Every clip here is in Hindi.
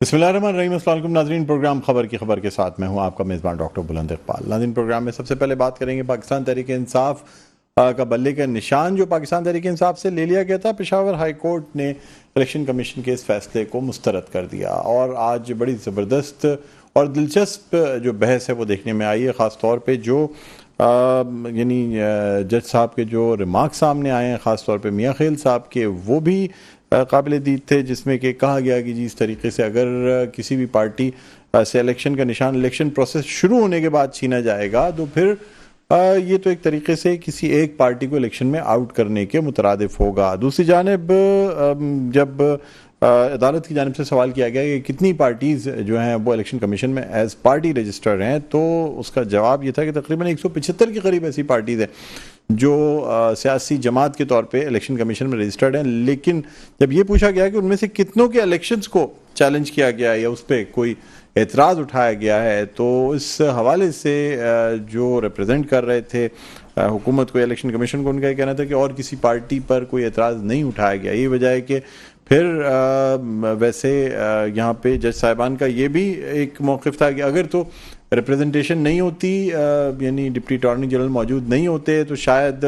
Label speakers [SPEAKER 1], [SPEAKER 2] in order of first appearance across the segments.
[SPEAKER 1] बिस्मिल्लाहिर्रहमानिर्रहीम। अस्सलाम वालेकुम नाज़रीन, प्रोग्राम खबर की खबर के साथ मैं हूं आपका मेज़बान डॉक्टर बुलंद इकबाल। नाज़रीन, प्रोग्राम में सबसे पहले बात करेंगे पाकिस्तान तहरीक इंसाफ का बल्ले का निशान जो पाकिस्तान तहरीक इंसाफ से ले लिया गया था। पेशावर हाई कोर्ट ने इलेक्शन कमीशन के इस फैसले को मुस्तरद कर दिया और आज बड़ी ज़बरदस्त और दिलचस्प जो बहस है वो देखने में आई है। ख़ास तौर पर जो यानी जज साहब के जो रिमार्क सामने आए हैं, ख़ास तौर पे मियाँ खेल साहब के, वो भी काबिल दीद थे, जिसमें कि कहा गया कि जी इस तरीके से अगर किसी भी पार्टी से इलेक्शन का निशान इलेक्शन प्रोसेस शुरू होने के बाद छीना जाएगा तो फिर ये तो एक तरीके से किसी एक पार्टी को इलेक्शन में आउट करने के मुतरादिफ होगा। दूसरी जानिब जब अदालत की जानिब से सवाल किया गया कि कितनी पार्टीज़ जो हैं वो इलेक्शन कमीशन में एज पार्टी रजिस्टर्ड हैं, तो उसका जवाब ये था कि तकरीबन 175 के करीब ऐसी पार्टीज़ हैं जो सियासी जमात के तौर पे इलेक्शन कमीशन में रजिस्टर्ड हैं। लेकिन जब ये पूछा गया कि उनमें से कितनों के इलेक्शंस को चैलेंज किया गया है या उस पर कोई एतराज़ उठाया गया है, तो इस हवाले से जो रिप्रेजेंट कर रहे थे हुकूमत को, इलेक्शन कमीशन को, उनका ये कहना था कि और किसी पार्टी पर कोई एतराज़ नहीं उठाया गया। ये वजह है कि फिर वैसे यहाँ पे जज साहिबान का ये भी एक मौक़िफ़ था कि अगर तो रिप्रेजेंटेशन नहीं होती, यानी डिप्टी अटॉर्नी जनरल मौजूद नहीं होते, तो शायद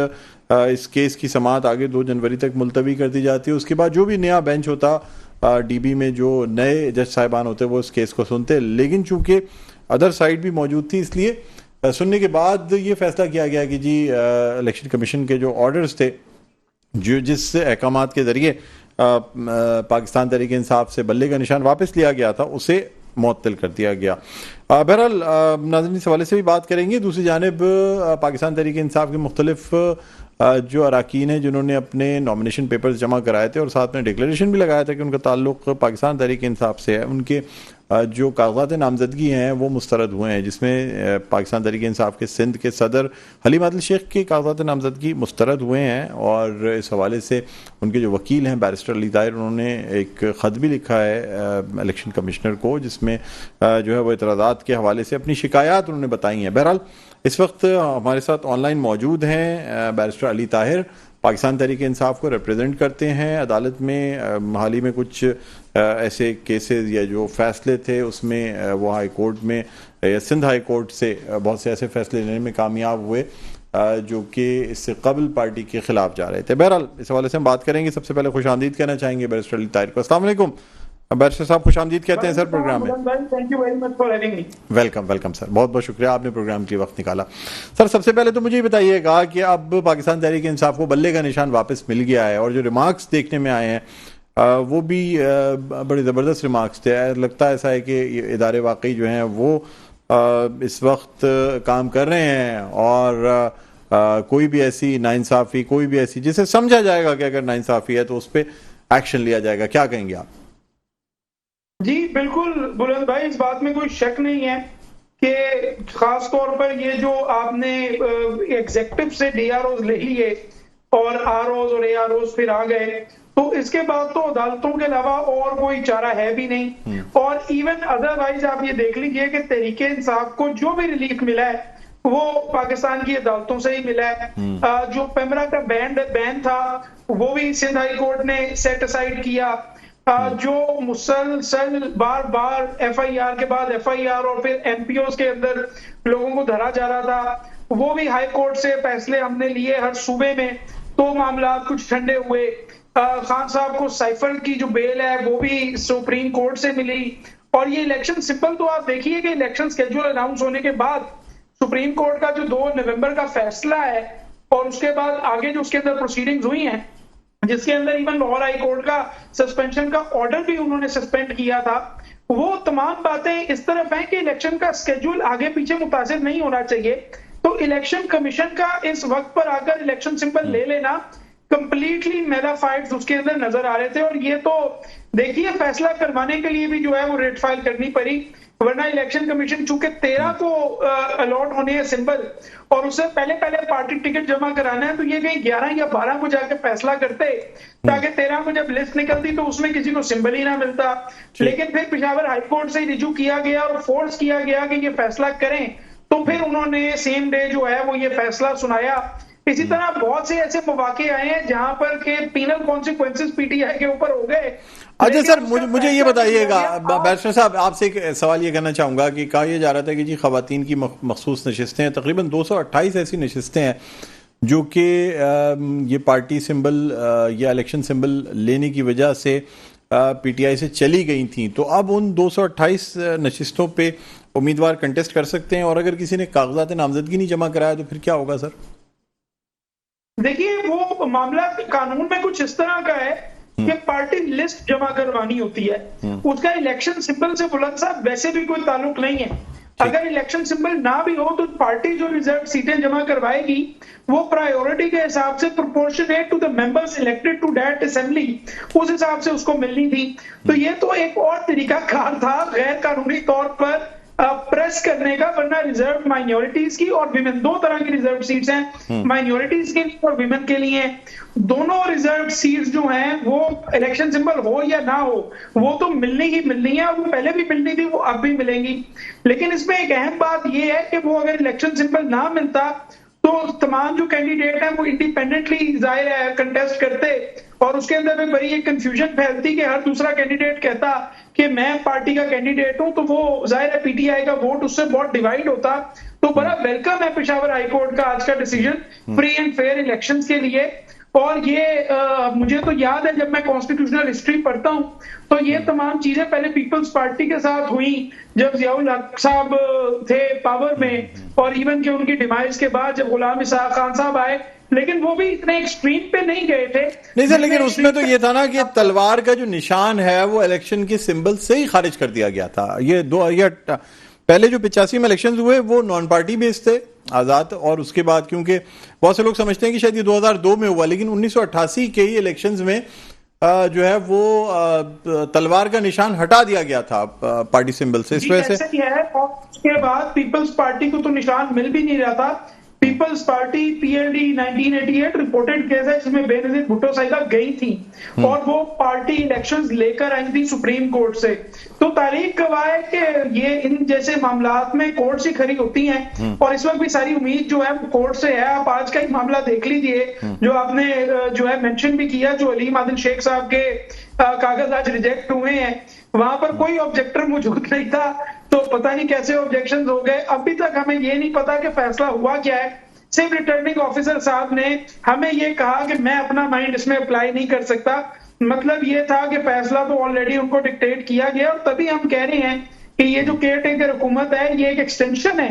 [SPEAKER 1] इस केस की समाअत आगे 2 जनवरी तक मुलतवी कर दी जाती है। उसके बाद जो भी नया बेंच होता डीबी में, जो नए जज साहिबान होते वो इस केस को सुनते। लेकिन चूंकि अदर साइड भी मौजूद थी, इसलिए सुनने के बाद ये फैसला किया गया कि जी इलेक्शन कमीशन के जो ऑर्डर्स थे, जो जिस अहकामात के ज़रिए पाकिस्तान तहरीक इंसाफ से बल्ले का निशान वापस लिया गया था, उसे मुअत्तल कर दिया गया। बहरहाल नाज़रीन इस हवाले से भी बात करेंगे। दूसरी जानिब पाकिस्तान तहरीक इंसाफ के मुख्तलिफ जो अरकान हैं जिन्होंने अपने नॉमिनेशन पेपर्स जमा कराए थे और साथ में डिक्लेरेशन भी लगाया था कि उनका ताल्लुक़ पाकिस्तान तहरीक इंसाफ से है, उनके जो कागज़ात नामजदगी हैं वो मुस्तरद हुए हैं, जिसमें पाकिस्तान तहरीक इंसाफ के सिंध के सदर हलीम आदिल शेख के कागज़ात नामजदगी मुस्तरद हुए हैं। और इस हवाले से उनके जो वकील हैं बैरिस्टर अली ताहिर, उन्होंने एक ख़त भी लिखा है इलेक्शन कमिश्नर को, जिसमें जो है वो एतराज़ात के हवाले से अपनी शिकायत उन्होंने बताई हैं। बहरहाल इस वक्त हमारे साथ ऑनलाइन मौजूद हैं बैरिस्टर अली ताहिर, पाकिस्तान तहरीक इंसाफ को रिप्रेजेंट करते हैं। अदालत में हाल ही में कुछ ऐसे केसेस या जो फैसले थे उसमें वो हाई कोर्ट में या सिंध हाई कोर्ट से बहुत से ऐसे फैसले लेने में कामयाब हुए जो कि इससे कबल पार्टी के खिलाफ जा रहे थे। बहरहाल इस हवाले से हम बात करेंगे। सबसे पहले खुश आमदीद कहना चाहेंगे बैरिस्टर अली ताहिर को। अस्सलाम वालेकुम बैरिस्टर साहब, खुश आमदीद कहते हैं सर प्रोग्राम में।
[SPEAKER 2] Thank you very much for having me.
[SPEAKER 1] Welcome welcome sir, बहुत बहुत शुक्रिया आपने प्रोग्राम के लिए वक्त निकाला। सर सबसे पहले तो मुझे बताइएगा कि अब पाकिस्तान तहरीक इंसाफ को बल्ले का निशान वापस मिल गया है और जो रिमार्क्स देखने में आए हैं वो भी बड़े ज़बरदस्त रिमार्क्स थे। लगता है ऐसा है कि ये इदारे वाकई जो हैं वो इस वक्त काम कर रहे हैं और कोई भी ऐसी नाइंसाफ़ी, कोई भी ऐसी जिसे समझा जाएगा कि अगर नाइंसाफ़ी है तो उस पर एक्शन लिया जाएगा। क्या कहेंगे आप?
[SPEAKER 2] जी बिल्कुल बुलंद भाई, इस बात में कोई शक नहीं है कि खास तौर पर ये जो आपने एग्जेक्टिव से डीआरओ ले लिए और आरओज और एआरओज फिर आ गए, तो इसके बाद तो अदालतों के अलावा और कोई चारा है भी नहीं। और इवन अदरवाइज आप ये देख लीजिए कि तहरीक इंसाफ को जो भी रिलीफ मिला है वो पाकिस्तान की अदालतों से ही मिला है। जो पेमरा का बैन था वो भी सिंध हाई कोर्ट ने सेट असाइड किया। जो मुसलसल बार बार एफआईआर के बाद एफआईआर और फिर एमपीओस के अंदर लोगों को धरा जा रहा था, वो भी हाई कोर्ट से फैसले हमने लिए हर सूबे में, तो मामला कुछ ठंडे हुए। खान साहब को साइफर की जो बेल है वो भी सुप्रीम कोर्ट से मिली। और ये इलेक्शन सिंपल तो आप देखिए कि इलेक्शन स्केड्यूल अनाउंस होने के बाद सुप्रीम कोर्ट का जो 2 नवंबर का फैसला है और उसके बाद आगे जो उसके अंदर प्रोसीडिंग्स हुई हैं, जिसके अंदर इवन लाहौर हाई कोर्ट का सस्पेंशन का ऑर्डर भी उन्होंने सस्पेंड किया था, वो तमाम बातें इस तरफ हैं कि इलेक्शन का स्केड्यूल आगे पीछे मुतासिर नहीं होना चाहिए। तो इलेक्शन कमीशन का इस वक्त पर आकर इलेक्शन सिंपल ले लेना कंप्लीटली मेलाफाइड्स उसके अंदर नजर आ रहे थे। और ये तो देखिए फैसला करवाने के लिए भी जो है वो रेट फाइल करनी पड़ी, वरना इलेक्शन कमीशन चूंकि 13 को अलॉट होने हैं सिंबल और उससे पहले पहले पार्टी टिकट जमा कराना है, तो ये कहीं 11 या 12 को जाके फैसला करते ताकि 13 को जब लिस्ट निकलती तो उसमें किसी को सिंबल ही ना मिलता। लेकिन फिर पेशावर हाईकोर्ट से रिजू किया गया और फोर्स किया गया कि ये फैसला करें, तो फिर उन्होंने सेम डे जो है वो ये फैसला सुनाया। इसी तरह बहुत से ऐसे मौके आए हैं जहां पर के पीनल कॉन्सिक्वेंसेस पीटीआई के ऊपर हो गए
[SPEAKER 1] अच्छा सर, मुझे ये बताइएगा, बैरिस्टर साहब आपसे एक सवाल ये करना चाहूँगा कि कहा यह जा रहा था कि जी ख़वातीन की मखसूस नशिस्तें हैं, तकरीबन 228 ऐसी नशिस्तें हैं जो कि ये पार्टी सिंबल या इलेक्शन सिंबल लेने की वजह से पीटीआई से चली गई थी। तो अब उन 228 नशिस्तों पे उम्मीदवार कंटेस्ट कर सकते हैं, और अगर किसी ने कागजात नामजदगी नहीं जमा कराया तो फिर क्या होगा सर?
[SPEAKER 2] देखिए, वो मामला कानून में कुछ इस तरह का है कि पार्टी लिस्ट जमा करवानी होती है, उसका इलेक्शन सिंबल से बुलंद साहब वैसे भी कोई ताल्लुक नहीं है। अगर इलेक्शन सिंबल ना भी हो तो पार्टी जो रिजर्व सीटें जमा करवाएगी वो प्रायोरिटी के हिसाब से proportionate to the members elected to that assembly, उस हिसाब से उसको मिलनी थी। तो ये तो एक और तरीका कार था गैर कानूनी तौर पर प्रेस करने का, वरना रिजर्व माइनॉरिटीज की और विमेन, दो तरह की रिजर्व सीट्स हैं, माइनॉरिटीज के लिए और विमेन के लिए। दोनों रिजर्व सीट्स जो हैं वो इलेक्शन सिंबल हो या ना हो वो तो मिलनी ही मिलनी है, और वो पहले भी मिलनी थी, वो अब भी मिलेंगी। लेकिन इसमें एक अहम बात ये है कि वो अगर इलेक्शन सिंबल ना मिलता तो तमाम जो कैंडिडेट हैं वो इंडिपेंडेंटली जाहिर है कंटेस्ट करते, और उसके अंदर भी बड़ी एक कंफ्यूजन फैलती कि हर दूसरा कैंडिडेट कहता कि मैं पार्टी का कैंडिडेट हूं, तो वो जाहिर है पीटीआई का वोट उससे बहुत डिवाइड होता। तो बड़ा वेलकम है पेशावर हाईकोर्ट का आज का decision free and fair elections के लिए। और ये मुझे तो याद है जब मैं कॉन्स्टिट्यूशनल हिस्ट्री पढ़ता हूं तो ये तमाम चीजें पहले पीपल्स पार्टी के साथ हुई जब जियाउल हक साहब थे पावर में, और इवन के उनकी डिमाइज के बाद जब गुलाम इसहाक खान साहब आए, लेकिन वो भी इतने एक्सट्रीम पे नहीं गए थे।
[SPEAKER 1] नहीं सर, लेकिन उसमें तो ये था ना कि तलवार का जो निशान है वो इलेक्शन के सिंबल से ही खारिज कर दिया गया था। ये पहले जो 85 में इलेक्शन हुए वो नॉन पार्टी बेस्ड थे आजाद, और उसके बाद क्योंकि बहुत से लोग समझते हैं कि शायद ये 2002 में हुआ, लेकिन 1988 के ही इलेक्शंस में जो है वो तलवार का निशान हटा दिया गया था पार्टी सिंबल से, इस वजह से।
[SPEAKER 2] और उसके बाद पीपल्स पार्टी को तो निशान मिल भी नहीं रहा था। Peoples Party PLD 1988 reported case है जिसमें बेनजीर भुट्टो साहिबा गई थी और वो पार्टी इलेक्शंस लेकर आई थी सुप्रीम कोर्ट से। तो तारीख गवाह है कि ये इन जैसे मामलात में कोर्ट से खड़ी होती हैं, और इस वक्त भी सारी उम्मीद जो है वो कोर्ट से है। आप आज का ही मामला देख लीजिए जो आपने जो है मेंशन भी किया, जो अलीम आदिल शेख साहब के कागज आज रिजेक्ट हुए हैं, वहां पर कोई ऑब्जेक्टर मौजूद नहीं था, तो पता नहीं कैसे ऑब्जेक्शंस हो गए। अभी तक हमें ये नहीं पता कि फैसला हुआ क्या है। सिर्फ रिटर्निंग ऑफिसर साहब ने हमें ये कहा कि मैं अपना माइंड इसमें अप्लाई नहीं कर सकता। मतलब ये था कि फैसला तो ऑलरेडी उनको डिक्टेट किया गया, और तभी हम कह रहे हैं कि ये जो केयर टेकर हुकूमत है ये एक एक्सटेंशन है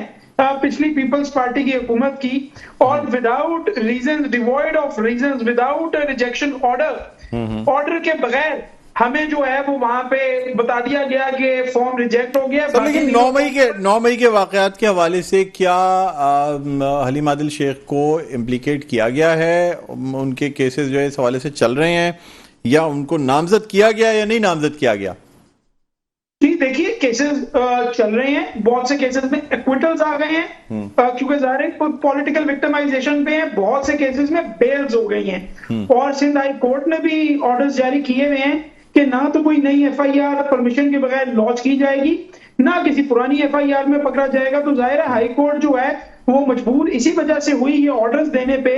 [SPEAKER 2] पिछली पीपल्स पार्टी की हुकूमत की, और without reason, devoid of reason, without rejection order के बगैर हमें जो है वो वहां पे बता दिया गया कि फॉर्म रिजेक्ट हो गया।
[SPEAKER 1] लेकिन 9 मई के वाकयात के हवाले से क्या हलीम आदिल शेख को इम्प्लीकेट किया गया है? उनके केसेस जो है इस हवाले से चल रहे हैं, या उनको नामजद किया गया या नहीं नामजद किया गया?
[SPEAKER 2] जी देखिए, केसेस चल रहे हैं, बहुत से केसेस में एक्विटल्स आ गए हैं क्योंकि ज़ाहिर है पॉलिटिकल विक्टिमाइजेशन पे हैं। बहुत से केसेस में बेल्स हो गई हैं, और सिंध हाई कोर्ट ने भी ऑर्डर्स जारी किए हुए हैं कि ना तो कोई नई एफआईआर परमिशन के बगैर लॉन्च की जाएगी, ना किसी पुरानी एफआईआर में पकड़ा जाएगा। तो जाहिर है हाई कोर्ट जो है वो मजबूर इसी वजह से हुई ये ऑर्डर्स देने पे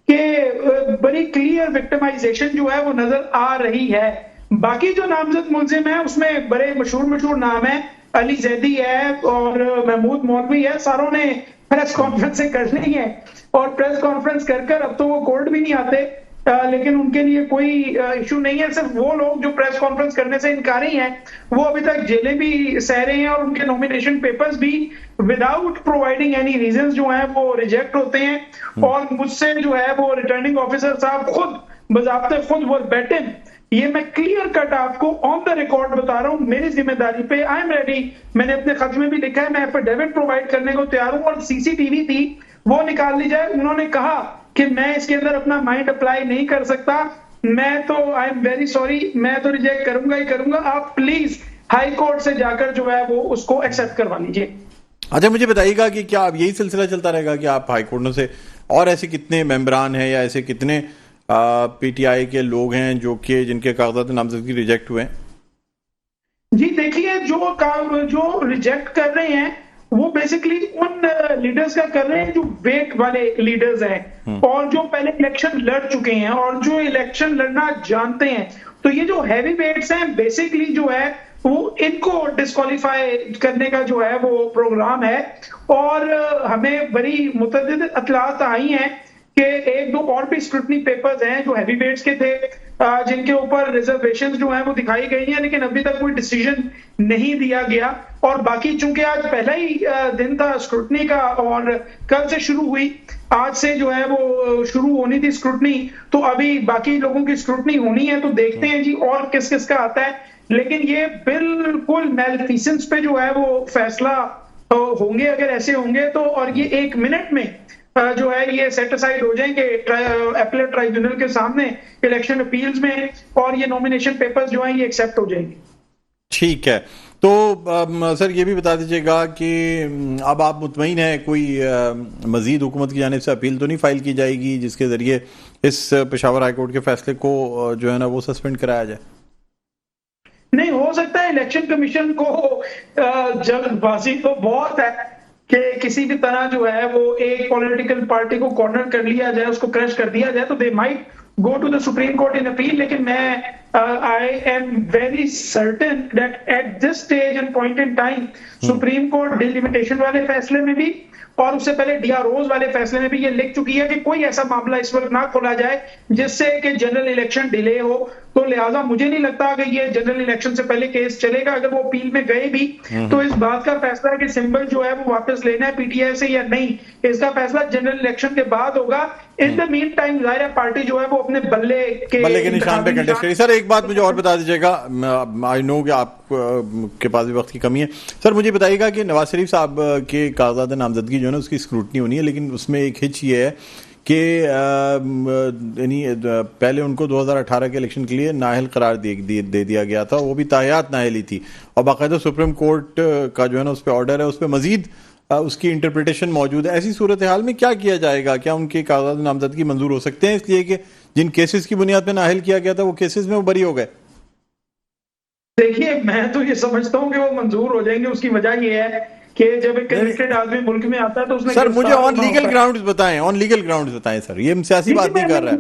[SPEAKER 2] कि बड़ी क्लियर विक्टिमाइजेशन जो है वो नजर आ रही है। बाकी जो नामजद मुलजिम है उसमें बड़े मशहूर नाम है, अली जैदी है और महमूद मौलवी है। सारों ने प्रेस कॉन्फ्रेंस कर ली है, और प्रेस कॉन्फ्रेंस कर अब तो वो कोर्ट भी नहीं आते, लेकिन उनके लिए कोई इशू नहीं है। सिर्फ वो लोग जो प्रेस कॉन्फ्रेंस करने से इनकारी हैं वो अभी तक जेलें भी सह रहे हैं, और उनके नॉमिनेशन पेपर्स भी विदाउट प्रोवाइडिंग एनी रीजंस जो हैं वो रिजेक्ट होते हैं। और मुझसे जो है वो रिटर्निंग ऑफिसर साहब खुद बजाते खुद वर्बैटिम, ये मैं क्लियर कट आपको ऑन द रिकॉर्ड बता रहा हूं, मेरी जिम्मेदारी पे, आई एम रेडी। मैंने अपने खत में भी लिखा है मैं एफिडेविट प्रोवाइड करने को तैयार हूं, और सीसीटीवी थी वो निकाल ली जाए। उन्होंने कहा कि मैं इसके अंदर अपना माइंड अप्लाई नहीं कर सकता, मैं तो आई एम वेरी सॉरी, मैं तो रिजेक्ट करूंगा ही करूंगा। आप प्लीज हाई कोर्ट से जाकर जो है वो उसको एक्सेप्ट करवा लीजिए।
[SPEAKER 1] अच्छा, मुझे बताइएगा कि क्या अब यही सिलसिला चलता रहेगा कि आप हाई कोर्टों से, और ऐसे कितने मेंबरान हैं या ऐसे कितने पीटीआई के लोग हैं जो कि जिनके कागजात नामजदगी रिजेक्ट हुए हैं?
[SPEAKER 2] जी देखिए, जो रिजेक्ट कर रहे हैं वो बेसिकली उन लीडर्स का कर रहे हैं जो वेट वाले लीडर्स हैं और जो पहले इलेक्शन लड़ चुके हैं और जो इलेक्शन लड़ना जानते हैं। तो ये जो हैवी वेट्स हैं बेसिकली जो है वो इनको डिस्क्वालीफाई करने का जो है वो प्रोग्राम है। और हमें बड़ी मुतअद्दिद इत्तलात आई हैं कि एक दो और भी स्क्रूटनी पेपर्स हैं जो हैवी वेट्स के थे, जिनके ऊपर रिजर्वेशंस जो हैं वो दिखाई गई हैं, लेकिन अभी तक कोई डिसीजन नहीं दिया गया। और बाकी चूंकि आज पहला ही दिन था स्क्रूटनी का और कल से शुरू हुई, आज से जो है वो शुरू होनी थी स्क्रूटनी, तो अभी बाकी लोगों की स्क्रूटनी होनी है। तो देखते हैं जी और किस किस का आता है। लेकिन ये बिल्कुल मैलफिसेंस पे जो है वो फैसला होंगे अगर ऐसे होंगे तो, और ये 1 मिनट में जो है ये सेट असाइड हो जाएंगे अपीलेट ट्राइब्यूनल के सामने इलेक्शन अपील्स में, और ये नॉमिनेशन पेपर्स जो हैं ये एक्सेप्ट हो जाएंगे।
[SPEAKER 1] ठीक है, तो सर ये भी बता दीजिएगा कि अब आप मुतमईन हैं कोई मजीद हुकूमत की जानिब से अपील तो नहीं फाइल की जाएगी जिसके जरिए इस पेशावर हाईकोर्ट के फैसले को जो है ना वो सस्पेंड कराया जाए?
[SPEAKER 2] नहीं, हो सकता है इलेक्शन कमीशन को जल्दबाजी तो बहुत है कि किसी भी तरह जो है वो एक पॉलिटिकल पार्टी को कॉर्नर कर लिया जाए, उसको क्रश कर दिया जाए, तो they might go to the Supreme Court in appeal. लेकिन मैं I am very certain that at this stage and point in time Supreme Court delimitation वाले फैसले में भी और उससे पहले डीआरओज वाले फैसले में भी ये लिख चुकी है कि कोई ऐसा मामला इस वक्त ना खोला जाए जिससे कि जनरल इलेक्शन डिले हो। तो लिहाजा मुझे नहीं लगता कि ये जनरल इलेक्शन से पहले केस चलेगा। अगर वो अपील में गए भी तो इस बात का फैसला कि सिंबल जो है वो वापस लेना है पीटीआई से या नहीं, इसका फैसला जनरल इलेक्शन के बाद होगा। इन द मीन टाइम जाहिर है पार्टी जो है वो अपने बल्ले के
[SPEAKER 1] निशान पे कंटेस्ट करेगी। सर एक बात मुझे और बता दीजिएगा, आई नो कि आप के पास भी वक्त की कमी है, सर मुझे बताइएगा कि नवाज शरीफ साहब के कागजात नामजदगी जो है ना उसकी स्क्रूटनी होनी है, लेकिन उसमें एक हिच ये है कि यानी पहले उनको 2018 के इलेक्शन के लिए नाअहल करार दे दिया गया था, वो भी ताहयात नाअहल ही थी, और बाकायदा सुप्रीम कोर्ट का जो है ना उस पर ऑर्डर है, उस पर मजीद उसकी इंटरप्रिटेशन मौजूद है। ऐसी सूरत हाल में क्या किया जाएगा? क्या उनके कागजात नामजदगी मंजूर हो सकते हैं इसलिए कि जिन केसेस की बुनियाद पर नाअहल किया गया था वो केसेस में वो बरी हो गए?
[SPEAKER 2] देखिए, मैं तो ये समझता हूँ कि वो मंजूर हो जाएंगे। उसकी वजह ये है कि जब एक कन्विक्टेड आदमी मुल्क में आता है तो उसने
[SPEAKER 1] सर मुझे ऑन लीगल ग्राउंड्स बताएं, ऑन लीगल ग्राउंड्स बताएं सर, ये सियासी बात नहीं कर रहा है।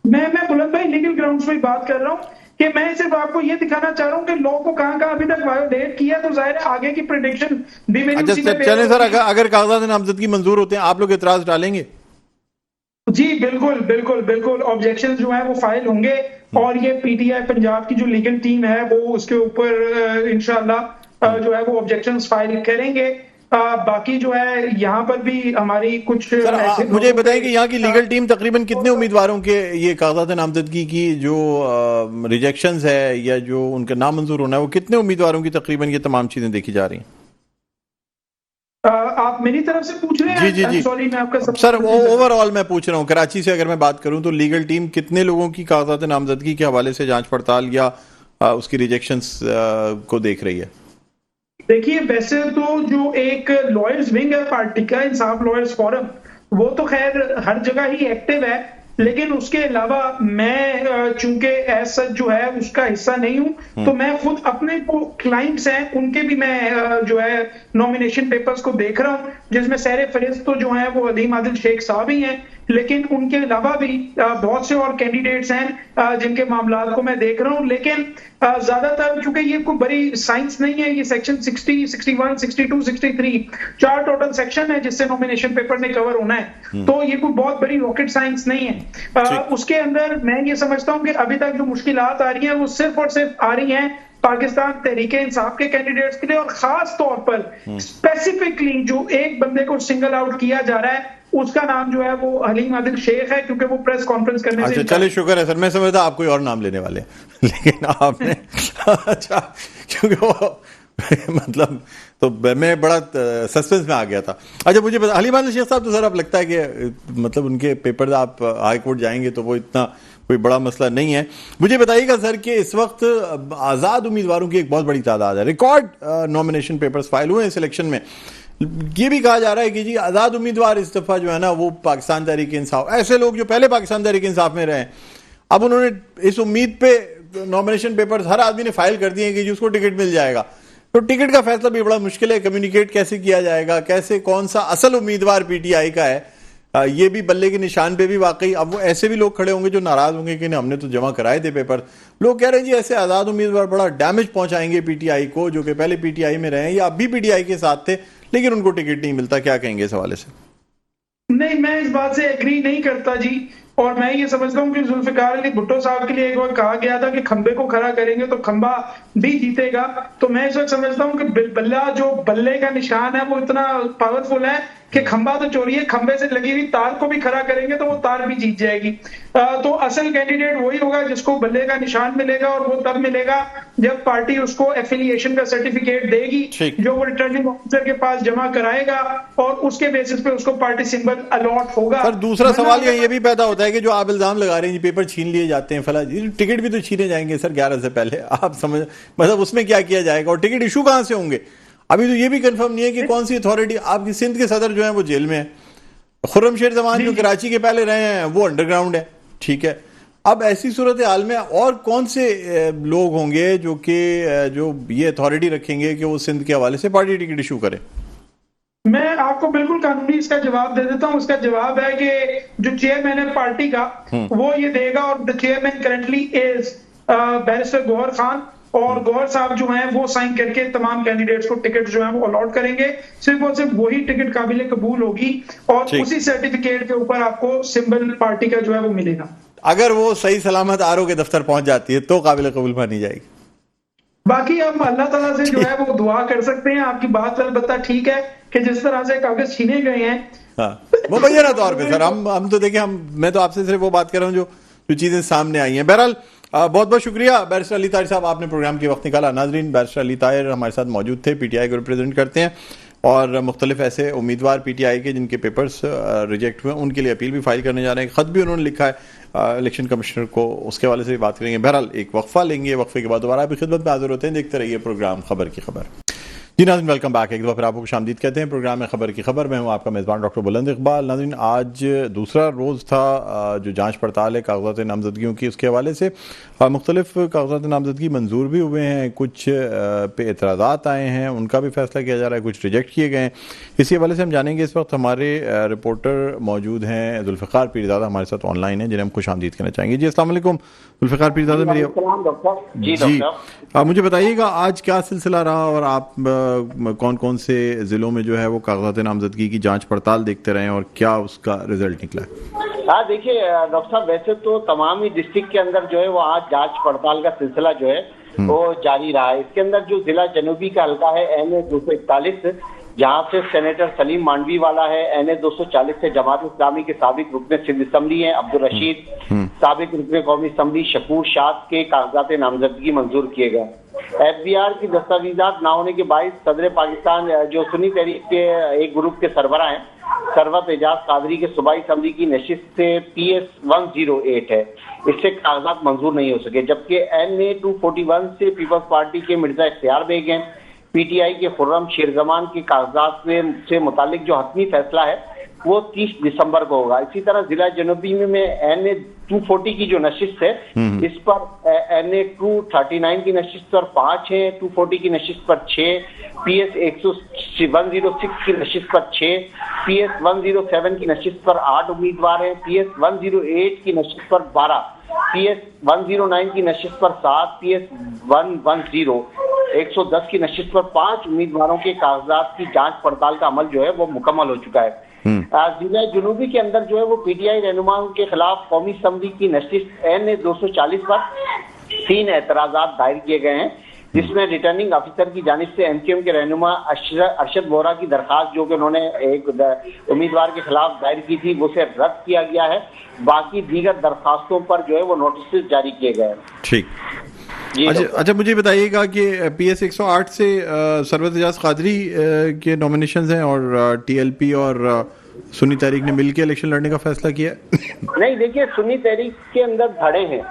[SPEAKER 2] मैं बुलंद भाई लीगल ग्राउंड्स पे बात कर रहा हूँ कि मैं सिर्फ आपको ये दिखाना चाह रहा हूँ कि लॉ को कहां अभी तक वायोलेट किया, तो जाहिर है आगे की प्रेडिक्शन भी मेरी
[SPEAKER 1] अच्छा चलें सर, अगर कागजात नामजदगी मंजूर होते हैं आप लोग एतराज डालेंगे?
[SPEAKER 2] जी बिल्कुल बिल्कुल बिल्कुल, ऑब्जेक्शन जो है वो फाइल होंगे और ये पीटीआई पंजाब की जो लीगल टीम है वो उसके ऊपर इंशाल्लाह जो है वो ऑब्जेक्शंस फाइल करेंगे। बाकी जो है यहाँ पर भी हमारी कुछ
[SPEAKER 1] सर मुझे बताएं कि यहाँ की लीगल टीम तकरीबन कितने उम्मीदवारों के ये कागजात नामजदगी की जो रिजेक्शंस है या जो उनका नामंजूर होना है, वो कितने उम्मीदवारों की तकरीबन ये तमाम चीजें देखी जा रही हैं?
[SPEAKER 2] आप मेरी तरफ से पूछ रहे हैं?
[SPEAKER 1] जी
[SPEAKER 2] सॉरी, मैं आपका
[SPEAKER 1] सर ओवरऑल मैं पूछ रहा हूँ, कराची से अगर मैं बात करूँ तो लीगल टीम कितने लोगों की कागजात नामजदगी के हवाले से जांच पड़ताल या उसकी रिजेक्शंस को देख रही है?
[SPEAKER 2] देखिए, वैसे तो जो एक लॉयर्स विंग है पार्टी का, इंसाफ लॉयर्स फोरम, वो तो खैर हर जगह ही एक्टिव है, लेकिन उसके अलावा मैं चूंकि एज सच जो है उसका हिस्सा नहीं हूं, तो मैं खुद अपने जो क्लाइंट्स हैं उनके भी मैं जो है नॉमिनेशन पेपर्स को देख रहा हूं, जिसमें सहरे फहरिस्त तो जो है वो अलीम आदिल शेख साहब ही हैं, लेकिन उनके अलावा भी बहुत से और कैंडिडेट्स हैं जिनके मामला को मैं देख रहा हूं। लेकिन ज्यादातर चूंकि ये कोई बड़ी साइंस नहीं है, ये सेक्शन 60, 61, 62, 63 4 टोटल सेक्शन है जिससे नॉमिनेशन पेपर ने कवर होना है, तो ये कोई बहुत बड़ी रॉकेट साइंस नहीं है। उसके अंदर मैं ये समझता हूं कि अभी तक जो मुश्किलात आ रही हैं वो सिर्फ और सिर्फ आ रही हैं पाकिस्तान तहरीक इंसाफ के कैंडिडेट्स के लिए, और खास तौर पर स्पेसिफिकली जो एक बंदे को सिंगल आउट किया जा रहा है उसका नाम जो है वो अलीम आदिल शेख है, क्योंकि वो प्रेस कॉन्फ्रेंस करने से
[SPEAKER 1] चलिए शुक्र है सर, मैं समझता आप कोई और नाम लेने वाले लेकिन आपने अच्छा क्योंकि वो मतलब तो मैं बड़ा सस्पेंस में आ गया था। अच्छा मुझे बता, अलीम आदिल शेख साहब तो सर अब लगता है कि मतलब उनके पेपर आप हाई कोर्ट जाएंगे तो वो इतना कोई बड़ा मसला नहीं है। मुझे बताइएगा सर कि इस वक्त आज़ाद उम्मीदवारों की एक बहुत बड़ी तादाद है, रिकॉर्ड नॉमिनेशन पेपर्स फाइल हुए हैं इस इलेक्शन में। ये भी कहा जा रहा है कि जी आज़ाद उम्मीदवार इस दफ़ा जो है ना वो पाकिस्तान तहरीक इंसाफ, ऐसे लोग जो पहले पाकिस्तान तहरीक इंसाफ में रहे, अब उन्होंने इस उम्मीद पे नॉमिनेशन पेपर्स हर आदमी ने फाइल कर दिए कि जी उसको टिकट मिल जाएगा, तो टिकट का फैसला भी बड़ा मुश्किल है, कम्युनिकेट कैसे किया जाएगा, कैसे कौन सा असल उम्मीदवार पीटीआई का है, ये भी बल्ले के निशान पे भी वाकई अब वो ऐसे भी लोग खड़े होंगे जो नाराज होंगे कि नहीं हमने तो जमा कराए थे पेपर। लोग कह रहे हैं जी ऐसे आजाद उम्मीदवार बड़ा डैमेज पहुंचाएंगे पीटीआई को, जो कि पहले पीटीआई में रहे हैं या अब भी पीटीआई के साथ थे लेकिन उनको टिकट नहीं मिलता। क्या कहेंगे इस हवाले से?
[SPEAKER 2] नहीं, मैं इस बात से एग्री नहीं करता जी। और मैं ये समझता हूँ कि जुल्फिकार अली भुट्टो साहब के लिए एक बार कहा गया था कि खंबे को खड़ा करेंगे तो खंबा भी जीतेगा। तो मैं इस वक्त समझता हूँ कि बल्ला जो बल्ले का निशान है वो इतना पावरफुल है कि खंबा तो छोड़िए, खंबे से लगी हुई तार को भी खड़ा करेंगे तो वो तार भी जीत जाएगी। तो असल कैंडिडेट वही होगा जिसको बल्ले का निशान मिलेगा, और वो तब मिलेगा जब पार्टी उसको एफिलिएशन का सर्टिफिकेट देगी जो वो रिटर्निंग ऑफिसर के पास जमा कराएगा, और उसके बेसिस पे उसको पार्टी सिंबल अलॉट होगा।
[SPEAKER 1] सर दूसरा सवाल ये भी पैदा होता है कि जो आप इल्जाम लगा रहे हैं पेपर छीन लिए जाते हैं फला, टिकट भी तो छीने जाएंगे सर 11 से पहले, आप समझ मतलब उसमें क्या किया जाएगा और टिकट इशू कहां से होंगे? अभी तो ये भी कंफर्म नहीं है कि कौन सी अथॉरिटी। आपकी सिंध के सदर जो है वो जेल में है, खुर्रमशेर जमान जो कराची के पहले रहे हैं वो अंडरग्राउंड है, ठीक है। अब ऐसी सूरत हाल में और कौन से लोग होंगे जो कि जो ये अथॉरिटी रखेंगे कि वो सिंध के हवाले से पार्टी टिकट इशू करे?
[SPEAKER 2] मैं आपको बिल्कुल कानूनी इसका जवाब दे देता हूं। इसका जवाब है कि जो चेयरमैन है पार्टी का वो ये देगा, और the chairman currently is barrister Gauhar Khan, और गौहर साहब जो हैं वो साइन करके तमाम कैंडिडेट्स को टिकट जो है वो अलॉट करेंगे। सिर्फ और सिर्फ वही टिकट काबिल कबूल होगी और उसी सर्टिफिकेट के ऊपर आपको सिंबल पार्टी का जो है वो मिलेगा।
[SPEAKER 1] अगर वो सही सलामत आरओ के दफ्तर पहुंच जाती है तो काबिल कबूल मानी जाएगी।
[SPEAKER 2] बाकी हम अल्लाह ताला से जो है वो दुआ कर सकते हैं। आपकी बात अलबत्ता ठीक है कि जिस तरह से कागज छीने गए हैं,
[SPEAKER 1] हाँ वो मुबैना तौर पे सर हम तो देखिए मैं तो आपसे सिर्फ वो बात कर रहा हूँ जो चीजें सामने आई हैं। बहरहाल बहुत बहुत शुक्रिया बैरिस्टर अली ताहिर साहब, आपने प्रोग्राम के वक्त निकाला। नाजरीन, बैरिस्टर अली ताहिर हमारे साथ मौजूद थे, पीटीआई को रिप्रेजेंट करते हैं और मुख्तलिफ ऐसे उम्मीदवार पीटीआई के जिनके पेपर्स रिजेक्ट हुए उनके लिए अपील भी फाइल करने जा रहे हैं। खत भी उन्होंने लिखा है इलेक्शन कमिश्नर को, उसके हवाले से भी बात करेंगे। बहरहाल एक वक्फा लेंगे, वक्फे के बाद दोबारा आपकी खिदमत में हाजिर होते हैं। देखते रहिए प्रोग्राम खबर की खबर। जी नाज़रीन, वेलकम बैक। एक दफ़ा फिर आपको खुशामदीद कहते हैं प्रोग्राम में खबर की खबर। मैं हूँ आपका मेज़बान डॉक्टर बुलंद इकबाल। नाज़रीन, आज दूसरा रोज़ था जो जांच पड़ताल है कागजात नामजदगियों की, उसके हवाले से मुख्तलिफ कागजात नामजदगी मंजूर भी हुए हैं, कुछ पे एतराज़ात आए हैं, उनका भी फैसला किया जा रहा है, कुछ रिजेक्ट किए गए हैं। इसी हवाले से हम जानेंगे। इस वक्त हमारे रिपोर्टर मौजूद हैं जुल्फ़िकार पीरज़ादा हमारे साथ ऑनलाइन है, जिन्हें हम खुशामदीद कहना चाहेंगे। जी अस्सलाम वालेकुम जुल्फ़िकार पीरज़ादा, मेरी जी मुझे बताइएगा आज क्या सिलसिला रहा और आप कौन कौन से जिलों में जो है वो कागजात नामजदगी की जांच पड़ताल देखते रहे और क्या उसका रिजल्ट निकला?
[SPEAKER 3] हाँ देखिए डॉक्टर साहब, वैसे तो तमाम ही डिस्ट्रिक्ट के अंदर जो है वो आज जांच पड़ताल का सिलसिला जो है वो जारी रहा है। इसके अंदर जो जिला जनूबी का हल्का है NA 241, जहाँ से सेनेटर सलीम मांडवी वाला है, NA 240 से जमात इस्लामी के साबिक रुकने सिंध असम्बली है अब्दुल रशीद, साबिक रुकने कौमी असम्बली शकूर शाद के कागजात नामजदगी मंजूर किए गए। FBR की दस्तावेजात ना होने के बाइस सदर पाकिस्तान जो सुन्नी तहरीक के एक ग्रुप के सरबरा हैं सरवत एजाज कादरी के सूबाई असम्बली की नशिस्त से PS 108 है, इससे कागजात मंजूर नहीं हो सके। जबकि NA 241 से पीपल्स पार्टी के मिर्जा इख्तियार बेग हैं, PTI के खुर्रम शेरजमान के कागजात से मुतालिक जो हतमी फैसला है वो 30 दिसंबर को होगा। इसी तरह जिला जनूबी में NA 240 की जो नशिस्त है इस पर NA 239 की नशिस्त पर 5 है, 240 की नशिस्त पर 6, PS 106 की नशिस्त पर 6, PS 107 की नशिस्त पर 8 उम्मीदवार हैं, PS 108 की नशिस्त पर 12, PS 109 की नशिस्त पर 7, PS 110 की नशिस्त पर 5 उम्मीदवारों के कागजात की जांच पड़ताल का अमल जो है वो मुकम्मल हो चुका है। जिला जुनूबी के अंदर जो है वो PTI रहनुमाओं के खिलाफ कौमी असम्बली की नशिस्त NA 240 पर 3 एतराजात दायर किए गए हैं, जिसमें रिटर्निंग ऑफिसर की जानिब से MQM के रहनुमा अरशद वोरा की दरखास्त जो कि उन्होंने एक उम्मीदवार के खिलाफ दायर की थी उसे रद्द किया गया है। बाकी दीगर दरखास्तों पर जो है वो नोटिस जारी किए गए हैं। ठीक,
[SPEAKER 1] अच्छा मुझे बताइएगा कि PS 108 से सरवत एजाज कादरी के नॉमिनेशंस हैं और TLP और सुन्नी तहरीक ने मिलकर इलेक्शन लड़ने का फैसला किया?
[SPEAKER 3] नहीं, देखिए सुन्नी तहरीक के अंदर धड़े हैं।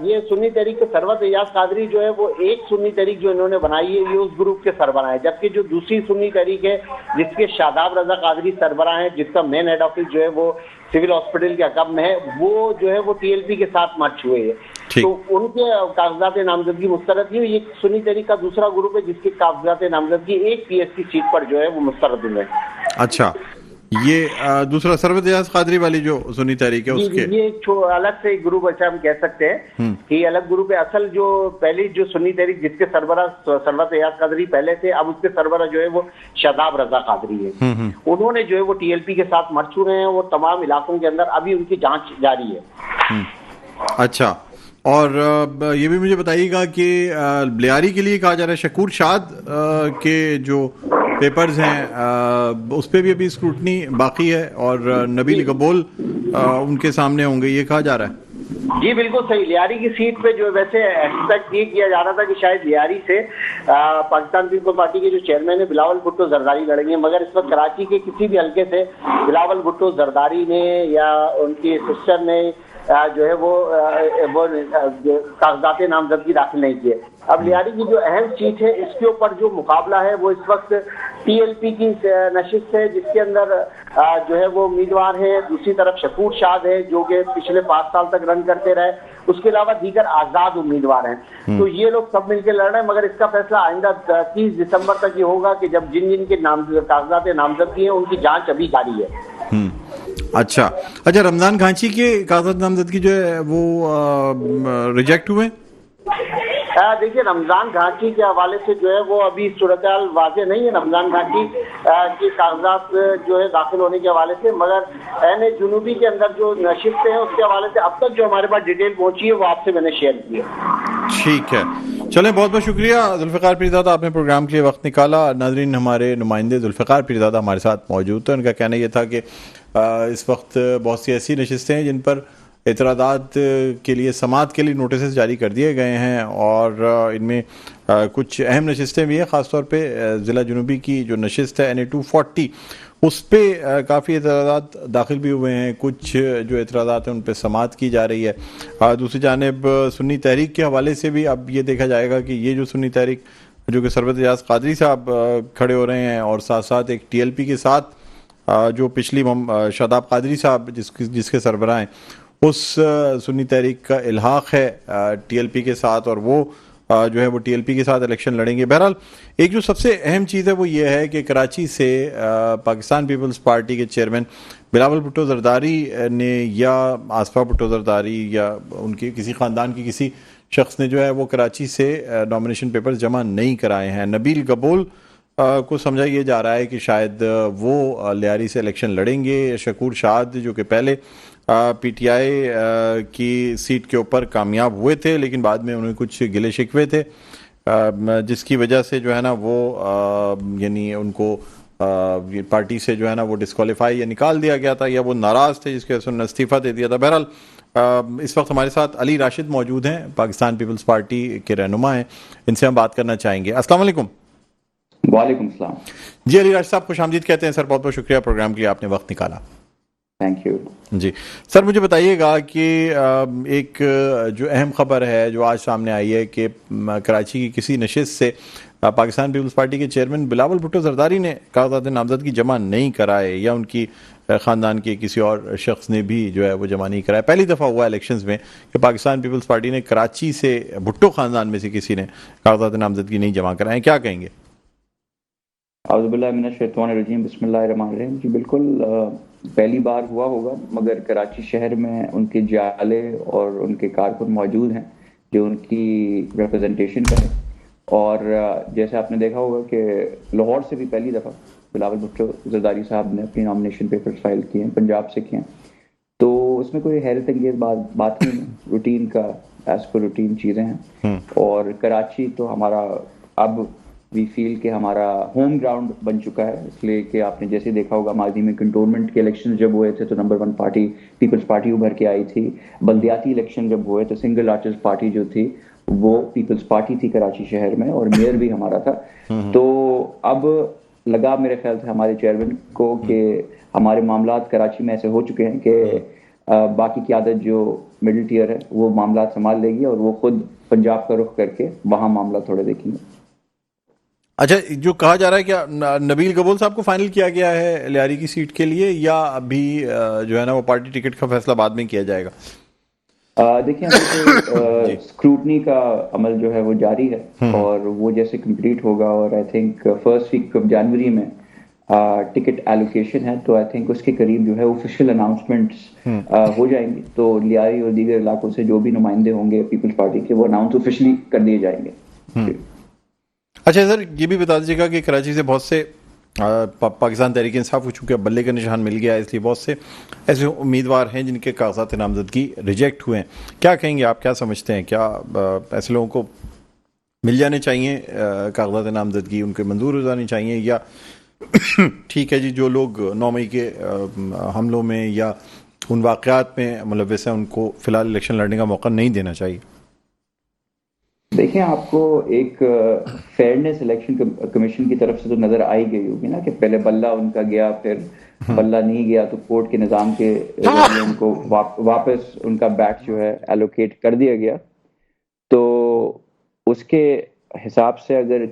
[SPEAKER 3] ये सुन्नी तहरीक के सरवत एजाज कादरी जो है वो एक सुन्नी तहरीक जो इन्होंने बनाई है ये उस ग्रुप के सरबराह है, जबकि जो दूसरी सुन्नी तहरीक है जिसके शादाब रजा कादरी सरबराह है, जिसका मेन हेड ऑफिस जो है वो सिविल हॉस्पिटल के अकब में है, वो जो है वो TLP के साथ मर्ज हुए है। तो उनके कागजात नामजदगी मुस्तरद हुई। ये सुन्नी तहरीक का दूसरा ग्रुप है जिसके कागजात नामजदगी एक पीएससी सीट पर जो है वो मुस्तरद हुए।
[SPEAKER 1] अच्छा, ये दूसरा सरवत एजाज कादरी वाली जो सुन्नी तहरीक है उसके
[SPEAKER 3] ये अलग से एक ग्रुप अच्छा हम कह सकते हैं कि अलग ग्रुप है। असल जो पहली जो सुन्नी तहरीक जिसके सरबरा सरवत एजाज कादरी पहले थे, अब उसके सरबरा जो है वो शादाब रजा कादरी है। उन्होंने जो है वो टीएलपी के साथ मर चुके हैं और तमाम इलाकों के अंदर अभी उनकी जांच जारी है।
[SPEAKER 1] अच्छा, और ये भी मुझे बताइएगा कि लियारी के लिए कहा जा रहा है शकूर शाद के जो पेपर्स हैं उस पर भी अभी स्क्रूटनी बाकी है और नबील गबोल उनके सामने होंगे, ये कहा जा रहा है।
[SPEAKER 3] जी बिल्कुल सही। लियारी की सीट पे जो वैसे एक्सपेक्ट ये किया जा रहा था कि शायद लियारी से पाकिस्तान पीपल्स पार्टी के जो चेयरमैन है बिलावल भुट्टो जरदारी लड़ेंगे, मगर इस वक्त कराची के किसी भी हल्के से बिलावल भुट्टो जरदारी ने या उनकी सिस्टर ने जो है वो कागजात नामजदगी दाखिल नहीं किए। अब लियारी की जो अहम सीट है इसके ऊपर जो मुकाबला है वो इस वक्त टीएलपी की नशिस्त है जिसके अंदर जो है वो उम्मीदवार है। दूसरी तरफ शकूर शाद है जो कि पिछले 5 साल तक रन करते रहे, उसके अलावा दीगर आजाद उम्मीदवार हैं। तो ये लोग सब मिलकर लड़ रहे हैं, मगर इसका फैसला आइंदा 30 दिसंबर तक ये होगा कि जब जिन जिन के कागजात नामजदगी है उनकी जांच अभी जारी है।
[SPEAKER 1] अच्छा, रमजान घांची के कागजात नामजदगी जो है वो रिजेक्ट हुए।
[SPEAKER 3] देखिए रमजान घाटी के हवाले से जो है वो अभी सूरत-ए-हाल वाज़ेह नहीं है रमजान घाटी के कागजात जो है दाखिल होने के हवाले से, मगर एन जुनूबी के अंदर जो नशिस्तें हैं उसके हवाले से अब तक जो हमारे पास डिटेल पहुंची है वो आपसे मैंने शेयर की है।
[SPEAKER 1] ठीक है, चलें, बहुत बहुत शुक्रिया जुल्फ़िकार पीरज़ादा, आपने प्रोग्राम के लिए वक्त निकाला। नाज़रीन, हमारे नुमाइंदे जुल्फ़िकार पीरज़ादा हमारे साथ मौजूद थे। उनका कहना यह था कि इस वक्त बहुत सी ऐसी नशिस्तें हैं जिन पर एतराज़ात के लिए समात के लिए नोटिस जारी कर दिए गए हैं और इनमें कुछ अहम नशिस्तें भी हैं। ख़ासतौर पे ज़िला जुनूबी की जो नशिस्त है NA 240 उस पर काफ़ी एतराज़ात दाखिल भी हुए हैं। कुछ जो एतराज़ात हैं उन पर समात की जा रही है। दूसरी जानिब सुन्नी तहरीक के हवाले से भी अब ये देखा जाएगा कि ये जो सुन्नी तहरीक जो कि सरवत एजाज कादरी साहब खड़े हो रहे हैं और साथ साथ एक TLP के साथ जो पिछली शादाब कादरी साहब जिसके सरबराह हैं उस सुन्नी तहरीक का इल्हाक है TLP के साथ और वो जो है वो TLP के साथ इलेक्शन लड़ेंगे। बहरहाल एक जो सबसे अहम चीज़ है वो ये है कि कराची से पाकिस्तान पीपल्स पार्टी के चेयरमैन बिलावल भुट्टो जरदारी ने या आसफा भुट्टो जरदारी या उनके किसी ख़ानदान के किसी शख्स ने जो है वो कराची से नॉमिनेशन पेपर्स जमा नहीं कराए हैं। नबील गबोल को समझा ये जा रहा है कि शायद वो लियारी से इलेक्शन लड़ेंगे। शकूर शाद जो कि पहले PTI की सीट के ऊपर कामयाब हुए थे लेकिन बाद में उन्हें कुछ गिले शिकवे थे जिसकी वजह से जो है ना वो यानी उनको पार्टी से जो है ना वो डिस्क्वालीफाई या निकाल दिया गया था या वो नाराज़ थे जिसके वजह से उन्होंने इस्तीफ़ा दे दिया था। बहरहाल इस वक्त हमारे साथ अली राशिद मौजूद हैं, पाकिस्तान पीपल्स पार्टी के रहनुमा हैं, इनसे हम बात करना चाहेंगे। अस्सलाम वालेकुम।
[SPEAKER 4] वालेकुम सलाम
[SPEAKER 1] जी, अली राशिद साहब खुशामदीद कहते हैं सर, बहुत बहुत शुक्रिया प्रोग्राम के लिए आपने वक्त निकाला।
[SPEAKER 4] थैंक यू
[SPEAKER 1] जी सर, मुझे बताइएगा कि एक जो अहम खबर है जो आज सामने आई है कि कराची की किसी नशिस्त से पाकिस्तान पीपल्स पार्टी के चेयरमैन बिलावल भुट्टो जरदारी ने कागजात नामजदगी जमा नहीं कराए या उनकी ख़ानदान के किसी और शख्स ने भी जो है वो जमा नहीं कराया। पहली दफ़ा हुआ इलेक्शंस में कि पाकिस्तान पीपल्स पार्टी ने कराची से भुट्टो ख़ानदान में से किसी ने कागजात नामजदगी नहीं जमा कराए, क्या कहेंगे?
[SPEAKER 4] औज़ुबिल्लाहिमिनश्शैतानिर्रजीम, बिस्मिल्लाहिर्रहमानिर्रहीम। जी बिल्कुल पहली बार हुआ होगा, मगर कराची शहर में उनके जाले और उनके कारकुन मौजूद हैं जो उनकी रिप्रेजेंटेशन करें। और जैसे आपने देखा होगा कि लाहौर से भी पहली दफ़ा बिलावल भुट्टो जरदारी साहब ने अपनी नॉमिनेशन पेपर्स फाइल किए हैं, पंजाब से किए हैं, तो उसमें कोई हैरत अंगेज बात नहीं है, रूटीन का एज पर रूटीन चीज़ें हैं। और कराची तो हमारा अब वी फील कि हमारा होम ग्राउंड बन चुका है, इसलिए कि आपने जैसे देखा होगा माजी में कंटोनमेंट के इलेक्शन जब हुए थे तो नंबर 1 पार्टी पीपल्स पार्टी उभर के आई थी। बल्दियाती इलेक्शन जब हुए तो सिंगल लार्जेस्ट पार्टी जो थी वो पीपल्स पार्टी थी कराची शहर में और मेयर भी हमारा था। तो अब लगा मेरे ख्याल से हमारे चेयरमैन को कि हमारे मामलात कराची में ऐसे हो चुके हैं कि बाकी की आदत जो मिडिल टीयर है वो मामलात संभाल लेगी और वो खुद पंजाब का रुख करके वहाँ मामला थोड़े देखेंगे।
[SPEAKER 1] अच्छा, जो कहा जा रहा है क्या नबील गबोल साहब को फाइनल किया गया है लियारी की सीट के लिए या अभी जो है ना वो पार्टी टिकट का फैसला बाद में किया जाएगा?
[SPEAKER 4] देखिए अभी तो स्क्रूटनी का अमल जो है वो जारी है और वो जैसे कंप्लीट होगा और I think first week of जनवरी में टिकट एलोकेशन है, तो आई थिंक उसके करीब जो है ऑफिशियल अनाउंसमेंट्स हो जाएंगे, तो लियारी और दीगर इलाकों से जो भी नुमाइंदे होंगे पीपल्स पार्टी के वो अनाउंस ऑफिशियली कर दिए जाएंगे।
[SPEAKER 1] अच्छा सर, ये भी बता दीजिएगा कि कराची से बहुत से पाकिस्तान तहरीक इंसाफ को चूंकि बल्ले का निशान मिल गया है, इसलिए बहुत से ऐसे उम्मीदवार हैं जिनके कागजात नामजदगी रिजेक्ट हुए हैं। क्या कहेंगे आप, क्या समझते हैं, क्या ऐसे लोगों को मिल जाने चाहिए कागजात नामजदगी, उनके मंजूर हो जानी चाहिए, या ठीक है जी जो लोग 9 मई के हमलों में या उन वाक़यात में मुलव्वस हैं उनको फ़िलहाल इलेक्शन लड़ने का मौका नहीं देना चाहिए?
[SPEAKER 4] देखिए आपको एक फेयरनेस इलेक्शन कमीशन की तरफ से तो नजर आई गई होगी ना कि पहले बल्ला उनका गया, फिर बल्ला नहीं गया तो कोर्ट के निज़ाम के जरिए उनको वापस उनका बैट जो है एलोकेट कर दिया गया। तो उसके हिसाब से अगर